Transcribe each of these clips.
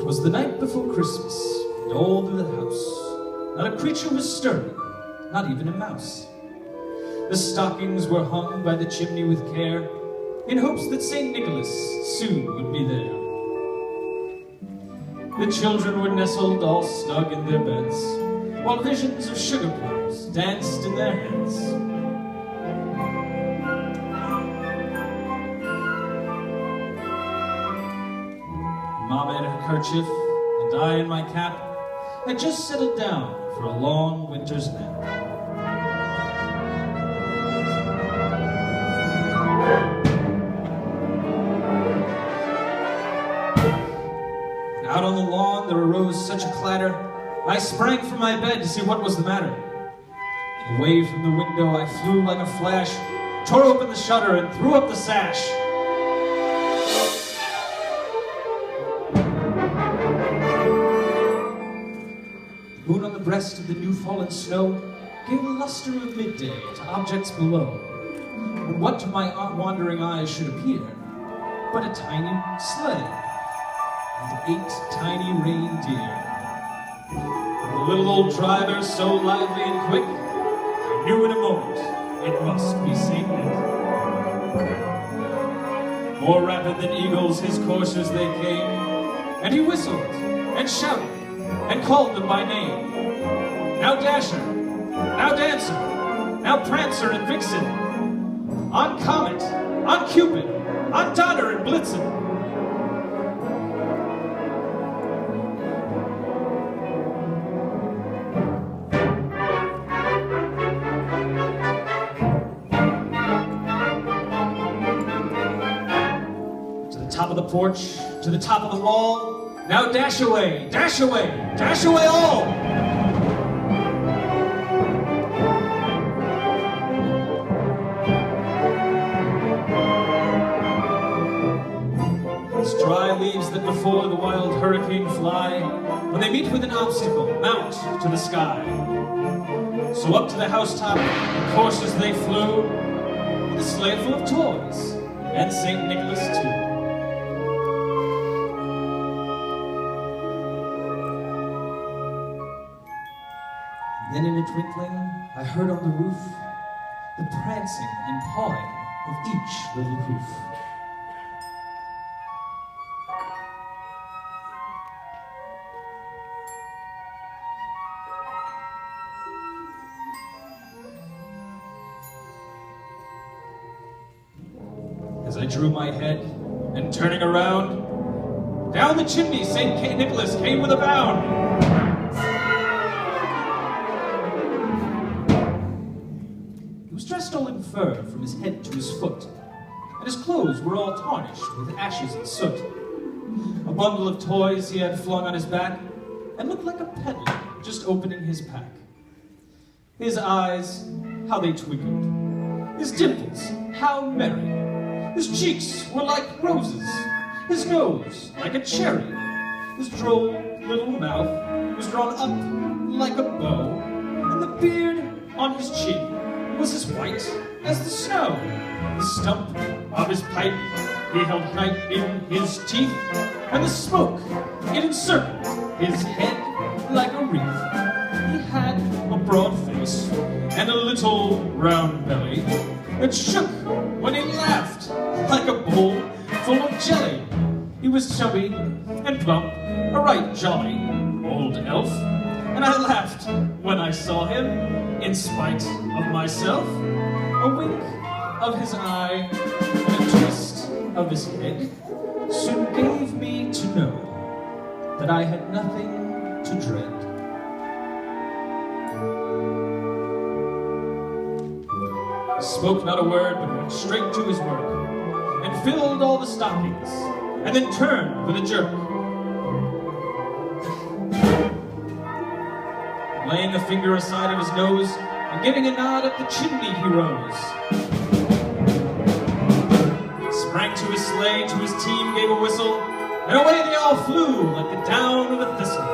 'Twas the night before Christmas, and all through the house not a creature was stirring, not even a mouse. The stockings were hung by the chimney with care, in hopes that St. Nicholas soon would be there. The children were nestled all snug in their beds, while visions of sugar plums danced in their heads. Mama in her kerchief, and I in my cap, had just settled down for a long winter's nap. Out on the lawn there arose such a clatter, I sprang from my bed to see what was the matter. Away from the window I flew like a flash, tore open the shutter and threw up the sash. The moon on the breast of the new-fallen snow gave the luster of midday to objects below, when what to my wandering eyes should appear but a tiny sleigh and 8 tiny reindeer. The little old driver, so lively and quick, I knew in a moment it must be St. Nick. More rapid than eagles his coursers they came, and he whistled and shouted and called them by name. Now Dasher, now Dancer, now Prancer and Vixen, on Comet, on Cupid, on Donner and Blitzen. Top of the porch, to the top of the wall, now dash away, dash away, dash away all! As dry leaves that before the wild hurricane fly, when they meet with an obstacle, mount to the sky. So up to the housetop, the coursers they flew, with a sleigh full of toys, and St. Nicholas too. Then in a twinkling, I heard on the roof the prancing and pawing of each little hoof. As I drew my head, and turning around, down the chimney St. Nicholas came with a bound. Dressed all in fur from his head to his foot, and his clothes were all tarnished with ashes and soot. A bundle of toys he had flung on his back, and looked like a peddler just opening his pack. His eyes, how they twinkled. His dimples, how merry. His cheeks were like roses, his nose like a cherry. His droll little mouth was drawn up like a bow, and the beard on his cheek was as white as the snow. The stump of his pipe he held tight in his teeth, and the smoke, it encircled his head like a wreath. He had a broad face and a little round belly that shook when he laughed like a bowl full of jelly. He was chubby and plump, a right jolly old elf, and I laughed when I saw him, in spite of myself. A wink of his eye and a twist of his head soon gave me to know that I had nothing to dread. He spoke not a word, but went straight to his work, and filled all the stockings, and then turned with a jerk. Laying a finger aside of his nose, and giving a nod up the chimney he rose. Sprang to his sleigh, to his team gave a whistle, and away they all flew like the down of a thistle.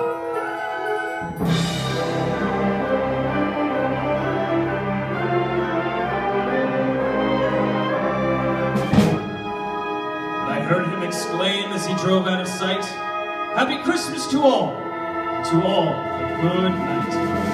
But I heard him exclaim as he drove out of sight, Happy Christmas to all. To all, a good night.